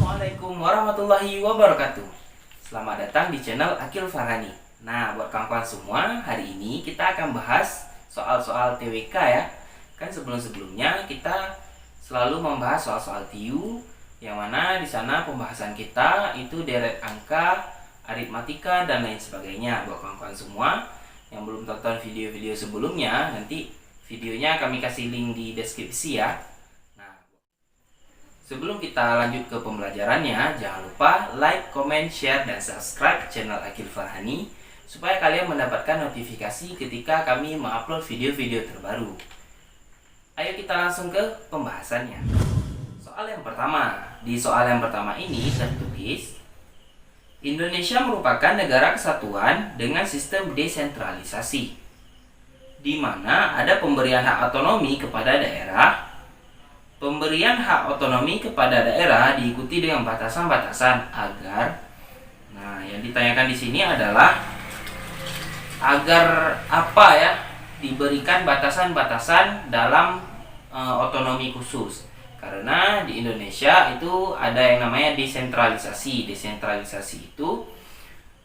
Assalamualaikum warahmatullahi wabarakatuh. Selamat datang di channel Akil Farhani. Nah, buat kawan-kawan semua, hari ini kita akan bahas soal-soal TWK ya. Kan sebelum-sebelumnya kita selalu membahas soal-soal TIU, yang mana di sana pembahasan kita itu deret angka, aritmatika dan lain sebagainya. Buat kawan-kawan semua yang belum tonton video-video sebelumnya, nanti videonya kami kasih link di deskripsi ya. Sebelum kita lanjut ke pembelajarannya, jangan lupa like, comment, share, dan subscribe channel Akil Farhani supaya kalian mendapatkan notifikasi ketika kami mengupload video-video terbaru. Ayo kita langsung ke pembahasannya. Soal yang pertama. Di soal yang pertama ini tertulis, Indonesia merupakan negara kesatuan dengan sistem desentralisasi, di mana ada pemberian hak otonomi kepada daerah. Pemberian hak otonomi kepada daerah diikuti dengan batasan-batasan agar, nah yang ditanyakan di sini adalah agar apa ya diberikan batasan-batasan dalam otonomi khusus. Karena di Indonesia itu ada yang namanya desentralisasi. Desentralisasi itu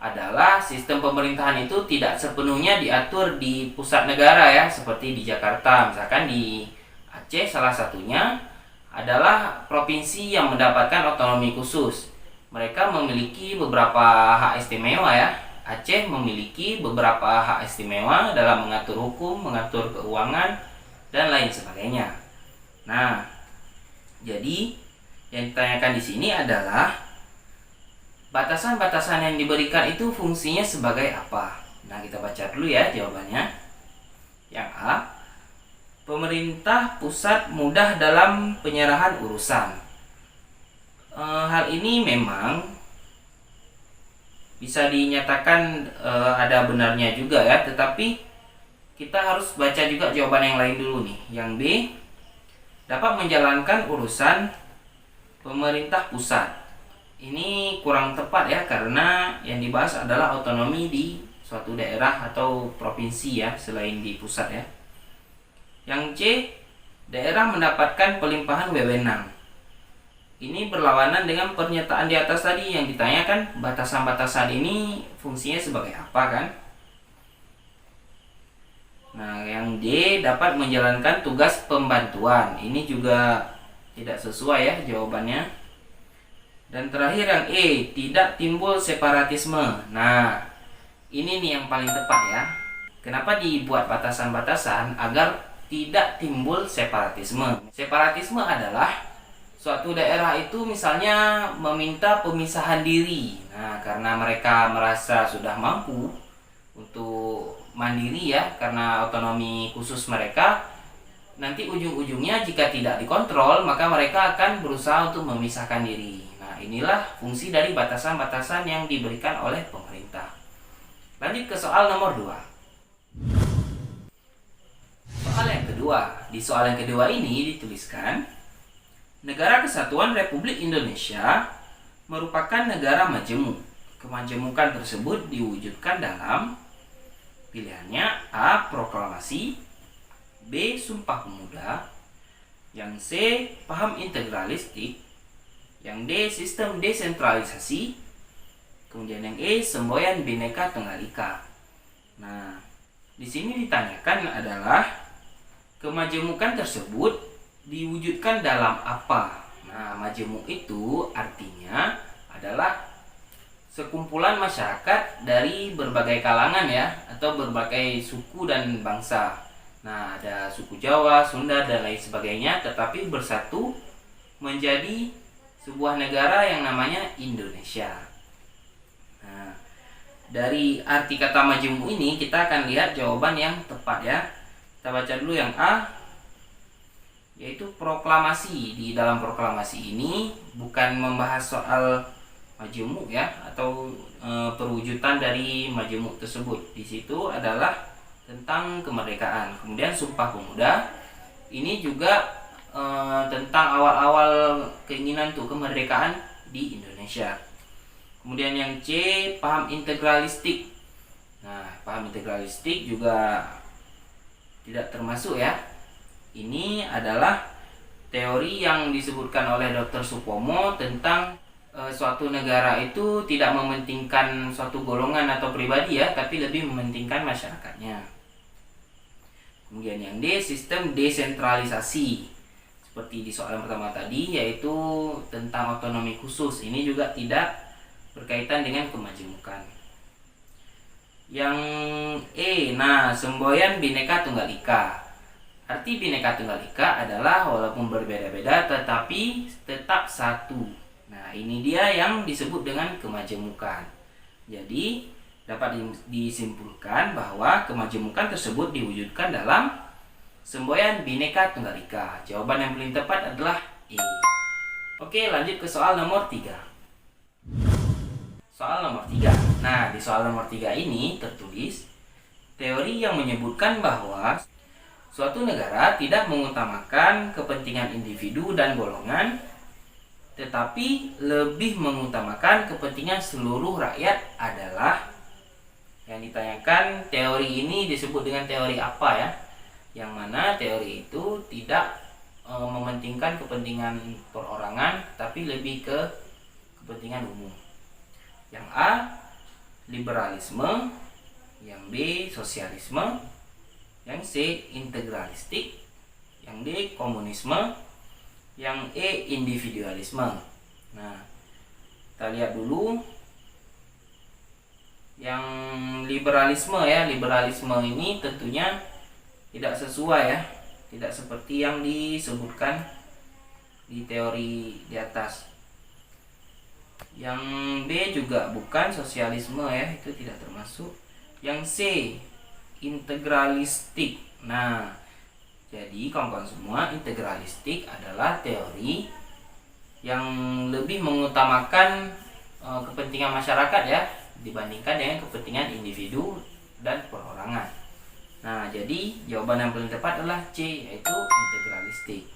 adalah sistem pemerintahan itu tidak sepenuhnya diatur di pusat negara ya, seperti di Jakarta. Misalkan di Aceh salah satunya adalah provinsi yang mendapatkan otonomi khusus. Mereka memiliki beberapa hak istimewa ya. Aceh memiliki beberapa hak istimewa dalam mengatur hukum, mengatur keuangan, dan lain sebagainya. Nah, jadi yang ditanyakan di sini adalah batasan-batasan yang diberikan itu fungsinya sebagai apa? Nah, kita baca dulu ya jawabannya. Yang A, pemerintah pusat mudah dalam penyerahan urusan. Hal ini memang bisa dinyatakan ada benarnya juga ya, tetapi kita harus baca juga jawaban yang lain dulu nih. Yang B, dapat menjalankan urusan pemerintah pusat. Ini kurang tepat ya, karena yang dibahas adalah otonomi di suatu daerah atau provinsi ya, selain di pusat ya. Yang C, daerah mendapatkan pelimpahan wewenang. Ini berlawanan dengan pernyataan di atas tadi yang ditanyakan, batasan-batasan ini fungsinya sebagai apa kan? Nah, yang D, dapat menjalankan tugas pembantuan. Ini juga tidak sesuai ya jawabannya. Dan terakhir yang E, tidak timbul separatisme. Nah, ini nih yang paling tepat ya. Kenapa dibuat batasan-batasan? Agar tidak timbul separatisme. Separatisme adalah suatu daerah itu misalnya meminta pemisahan diri. Nah, karena mereka merasa sudah mampu untuk mandiri ya, karena otonomi khusus mereka, nanti ujung-ujungnya jika tidak dikontrol, maka mereka akan berusaha untuk memisahkan diri. Nah, inilah fungsi dari batasan-batasan yang diberikan oleh pemerintah. Lanjut ke soal nomor 2. Soal yang kedua. Di soal yang kedua ini dituliskan, Negara Kesatuan Republik Indonesia merupakan negara majemuk. Kemajemukan tersebut diwujudkan dalam pilihannya A, proklamasi, B, Sumpah Pemuda, yang C, paham integralistik, yang D, sistem desentralisasi, kemudian yang E, semboyan Bhinneka Tunggal Ika. Nah, di sini ditanyakan adalah kemajemukan tersebut diwujudkan dalam apa? Nah, majemuk itu artinya adalah sekumpulan masyarakat dari berbagai kalangan ya, atau berbagai suku dan bangsa. Nah, ada suku Jawa, Sunda, dan lain sebagainya, tetapi bersatu menjadi sebuah negara yang namanya Indonesia. Nah, dari arti kata majemuk ini kita akan lihat jawaban yang tepat ya. Kita baca dulu yang A, yaitu proklamasi. Di dalam proklamasi ini bukan membahas soal majemuk ya, atau perwujudan dari majemuk tersebut. Di situ adalah tentang kemerdekaan. Kemudian Sumpah Pemuda ini juga tentang awal-awal keinginan untuk kemerdekaan di Indonesia. Kemudian yang C, paham integralistik. Nah, paham integralistik juga tidak termasuk ya. Ini adalah teori yang disebutkan oleh Dr. Supomo tentang suatu negara itu tidak mementingkan suatu golongan atau pribadi ya, tapi lebih mementingkan masyarakatnya. Kemudian yang D, sistem desentralisasi. Seperti di soalan pertama tadi, yaitu tentang otonomi khusus. Ini juga tidak berkaitan dengan kemajemukan. Yang E, nah, semboyan Bhinneka Tunggal Ika. Arti Bhinneka Tunggal Ika adalah walaupun berbeda-beda tetapi tetap satu. Nah, ini dia yang disebut dengan kemajemukan. Jadi, dapat disimpulkan bahwa kemajemukan tersebut diwujudkan dalam semboyan Bhinneka Tunggal Ika. Jawaban yang paling tepat adalah E. Oke, lanjut ke soal nomor 3. Soal nomor 3. Nah, di soal nomor 3 ini tertulis teori yang menyebutkan bahwa suatu negara tidak mengutamakan kepentingan individu dan golongan, tetapi lebih mengutamakan kepentingan seluruh rakyat adalah. Yang ditanyakan, teori ini disebut dengan teori apa ya? Yang mana teori itu tidak mementingkan kepentingan perorangan, tapi lebih ke kepentingan umum. Yang A, liberalisme. Yang B, sosialisme. Yang C, integralistik. Yang D, komunisme. Yang E, individualisme. Nah, kita lihat dulu yang liberalisme ya. Liberalisme ini tentunya tidak sesuai ya, tidak seperti yang disebutkan di teori di atas. Yang B juga bukan, sosialisme ya, itu tidak termasuk. Yang C, integralistik. Nah, jadi kawan-kawan semua, integralistik adalah teori yang lebih mengutamakan kepentingan masyarakat ya dibandingkan dengan kepentingan individu dan perorangan. Nah, jadi jawaban yang paling tepat adalah C, yaitu integralistik.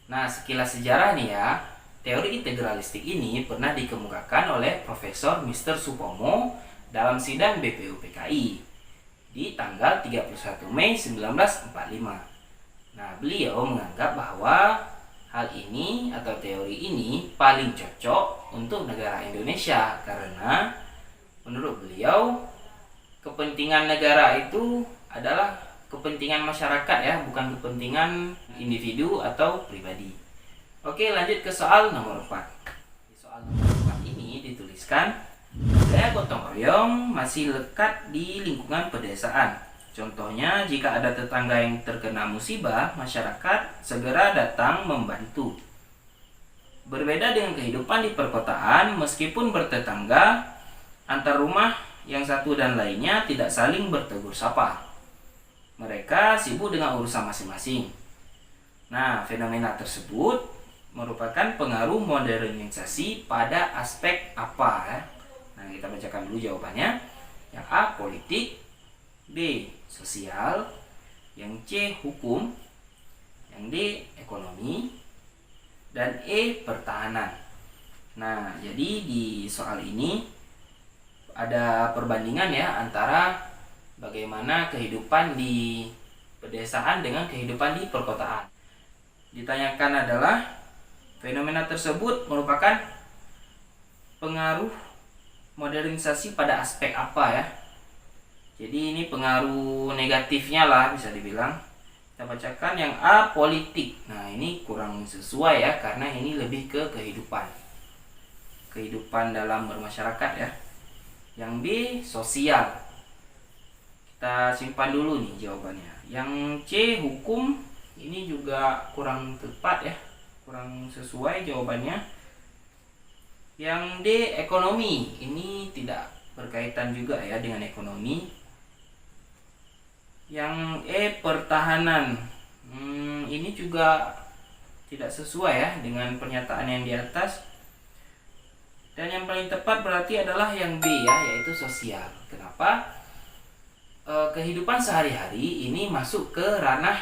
Nah, sekilas sejarah nih ya, teori integralistik ini pernah dikemukakan oleh Profesor Mr. Supomo dalam sidang BPUPKI di tanggal 31 Mei 1945. Nah, beliau menganggap bahwa hal ini atau teori ini paling cocok untuk negara Indonesia karena menurut beliau kepentingan negara itu adalah kepentingan masyarakat ya, bukan kepentingan individu atau pribadi. Oke, lanjut ke soal nomor 4. Di soal nomor 4 ini dituliskan budaya gotong royong masih lekat di lingkungan pedesaan. Contohnya, jika ada tetangga yang terkena musibah, masyarakat segera datang membantu. Berbeda dengan kehidupan di perkotaan, meskipun bertetangga, antar rumah yang satu dan lainnya tidak saling bertegur sapa. Mereka sibuk dengan urusan masing-masing. Nah, fenomena tersebut merupakan pengaruh modernisasi pada aspek apa ya? Nah, kita bacakan dulu jawabannya. Yang A, politik. B, sosial. Yang C, hukum. Yang D, ekonomi. Dan E, pertahanan. Nah, jadi di soal ini ada perbandingan ya antara bagaimana kehidupan di pedesaan dengan kehidupan di perkotaan. Ditanyakan adalah fenomena tersebut merupakan pengaruh modernisasi pada aspek apa ya? Jadi ini pengaruh negatifnya lah bisa dibilang. Kita bacakan yang A, politik. Nah, ini kurang sesuai ya karena ini lebih ke kehidupan. Kehidupan dalam bermasyarakat ya. Yang B, sosial. Kita simpan dulu nih jawabannya. Yang C, hukum. Ini juga kurang tepat ya, kurang sesuai jawabannya. Yang D, ekonomi. Ini tidak berkaitan juga ya dengan ekonomi. Yang E, pertahanan. Ini juga tidak sesuai ya dengan pernyataan yang di atas. Dan yang paling tepat berarti adalah yang B ya, yaitu sosial. Kenapa? Kehidupan sehari-hari ini masuk ke ranah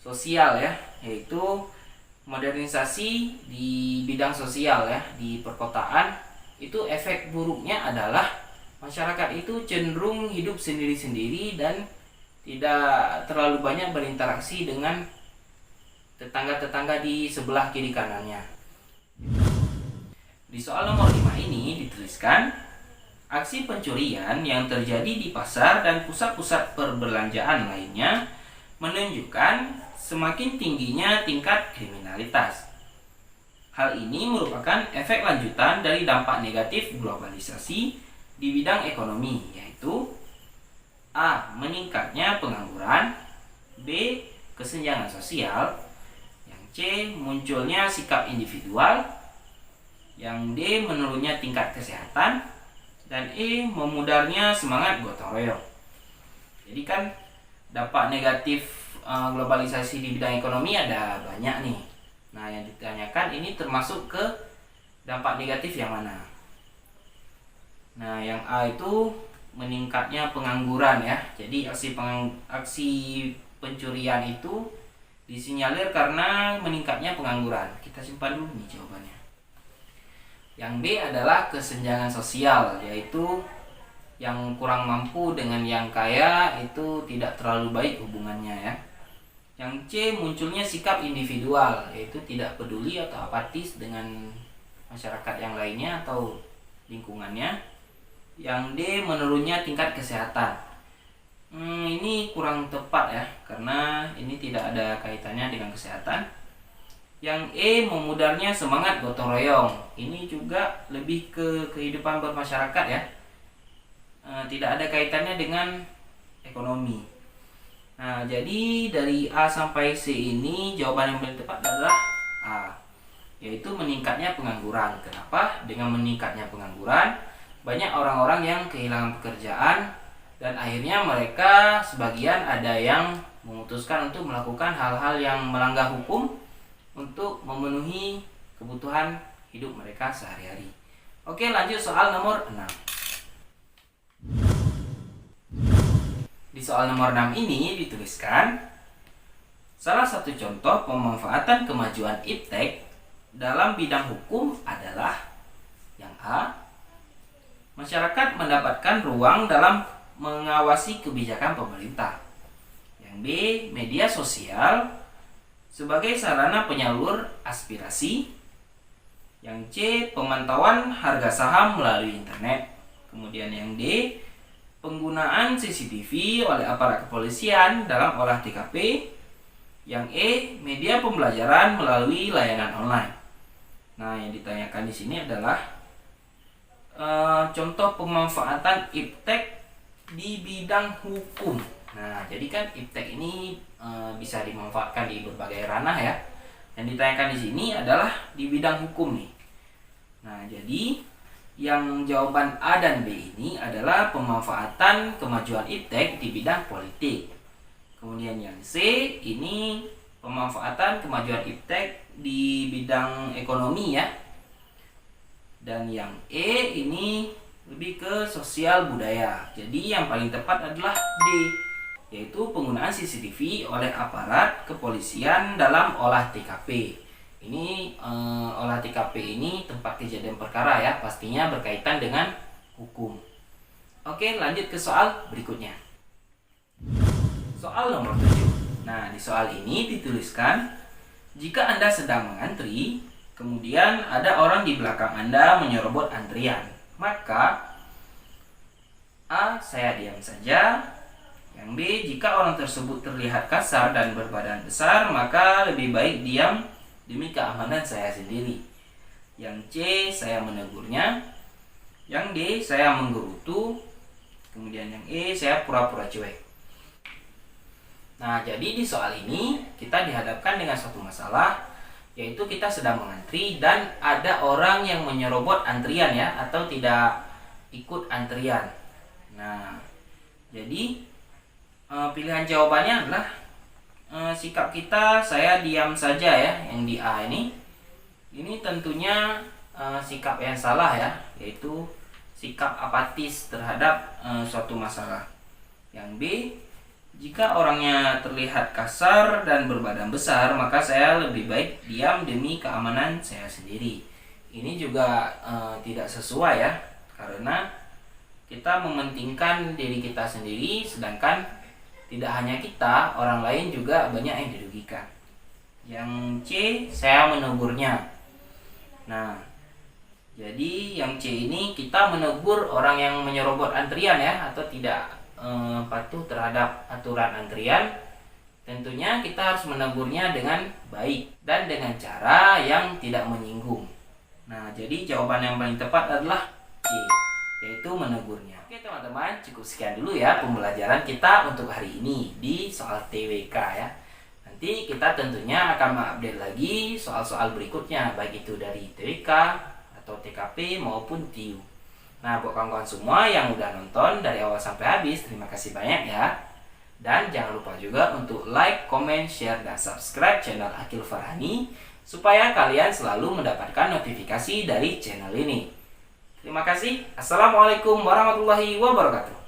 sosial ya, yaitu modernisasi di bidang sosial ya. Di perkotaan itu efek buruknya adalah masyarakat itu cenderung hidup sendiri-sendiri dan tidak terlalu banyak berinteraksi dengan tetangga-tetangga di sebelah kiri kanannya. Di soal nomor 5 ini dituliskan, aksi pencurian yang terjadi di pasar dan pusat-pusat perbelanjaan lainnya menunjukkan semakin tingginya tingkat kriminalitas. Hal ini merupakan efek lanjutan dari dampak negatif globalisasi di bidang ekonomi, yaitu A. Meningkatnya pengangguran, B. Kesenjangan sosial, yang C. Munculnya sikap individual, yang D. Menurunnya tingkat kesehatan, dan E. Memudarnya semangat gotong royong. Jadi kan dampak negatif globalisasi di bidang ekonomi ada banyak nih. Nah, yang ditanyakan ini termasuk ke dampak negatif yang mana? Nah, yang A itu meningkatnya pengangguran ya. Jadi aksi pencurian itu disinyalir karena meningkatnya pengangguran. Kita simpan dulu nih jawabannya. Yang B adalah kesenjangan sosial, yaitu yang kurang mampu dengan yang kaya itu tidak terlalu baik hubungannya ya. Yang C, munculnya sikap individual, yaitu tidak peduli atau apatis dengan masyarakat yang lainnya atau lingkungannya. Yang D, menurunnya tingkat kesehatan. Ini kurang tepat ya, karena ini tidak ada kaitannya dengan kesehatan. Yang E, memudarnya semangat gotong royong. Ini juga lebih ke kehidupan bermasyarakat ya, tidak ada kaitannya dengan ekonomi. Nah, jadi dari A sampai C ini jawaban yang paling tepat adalah A, yaitu meningkatnya pengangguran. Kenapa? Dengan meningkatnya pengangguran, banyak orang-orang yang kehilangan pekerjaan dan akhirnya mereka sebagian ada yang memutuskan untuk melakukan hal-hal yang melanggar hukum untuk memenuhi kebutuhan hidup mereka sehari-hari. Oke, lanjut soal nomor 6. Di soal nomor 6 ini dituliskan, salah satu contoh pemanfaatan kemajuan iptek dalam bidang hukum adalah yang A. Masyarakat mendapatkan ruang dalam mengawasi kebijakan pemerintah. Yang B. Media sosial sebagai sarana penyalur aspirasi. Yang C. Pemantauan harga saham melalui internet. Kemudian yang D. Penggunaan CCTV oleh aparat kepolisian dalam olah TKP. Yang E, media pembelajaran melalui layanan online. Nah, yang ditanyakan di sini adalah contoh pemanfaatan iptek di bidang hukum. Nah, jadi kan iptek ini bisa dimanfaatkan di berbagai ranah ya. Yang ditanyakan di sini adalah di bidang hukum nih. Nah, jadi yang jawaban A dan B ini adalah pemanfaatan kemajuan iptek di bidang politik. Kemudian yang C ini pemanfaatan kemajuan iptek di bidang ekonomi ya. Dan yang E ini lebih ke sosial budaya. Jadi yang paling tepat adalah D, yaitu penggunaan CCTV oleh aparat kepolisian dalam olah TKP. Ini olah TKP ini tempat kejadian perkara ya, pastinya berkaitan dengan hukum. Oke, lanjut ke soal berikutnya. Soal nomor 7. Nah, di soal ini dituliskan, jika Anda sedang mengantri, kemudian ada orang di belakang Anda menyerobot antrian, maka A. Saya diam saja. Yang B. Jika orang tersebut terlihat kasar dan berbadan besar, maka lebih baik diam demi keamanan saya sendiri. Yang C. Saya menegurnya. Yang D. Saya menggerutu. Kemudian yang E. Saya pura-pura cuek. Nah, jadi di soal ini kita dihadapkan dengan suatu masalah, yaitu kita sedang mengantri dan ada orang yang menyerobot antrian ya, atau tidak ikut antrian. Nah, jadi pilihan jawabannya adalah sikap kita, saya diam saja ya, yang di A ini. Ini tentunya sikap yang salah ya, yaitu sikap apatis terhadap suatu masalah. Yang B, jika orangnya terlihat kasar dan berbadan besar, maka saya lebih baik diam demi keamanan saya sendiri. Ini juga tidak sesuai ya, karena kita mementingkan diri kita sendiri, sedangkan tidak hanya kita, orang lain juga banyak yang dirugikan. Yang C, saya menegurnya. Nah, Jadi yang C ini kita menegur orang yang menyerobot antrian ya, atau tidak patuh terhadap aturan antrian. Tentunya kita harus menegurnya dengan baik dan dengan cara yang tidak menyinggung. Nah, jadi jawaban yang paling tepat adalah C, yaitu menegurnya. Oke teman-teman, cukup sekian dulu ya pembelajaran kita untuk hari ini di soal TWK ya. Nanti kita tentunya akan mengupdate lagi soal-soal berikutnya, baik itu dari TWK atau TKP maupun TIU. Nah, buat kawan-kawan semua yang udah nonton dari awal sampai habis, terima kasih banyak ya. Dan jangan lupa juga untuk like, comment, share, dan subscribe channel Akil Farhani supaya kalian selalu mendapatkan notifikasi dari channel ini. Terima kasih. Assalamualaikum warahmatullahi wabarakatuh.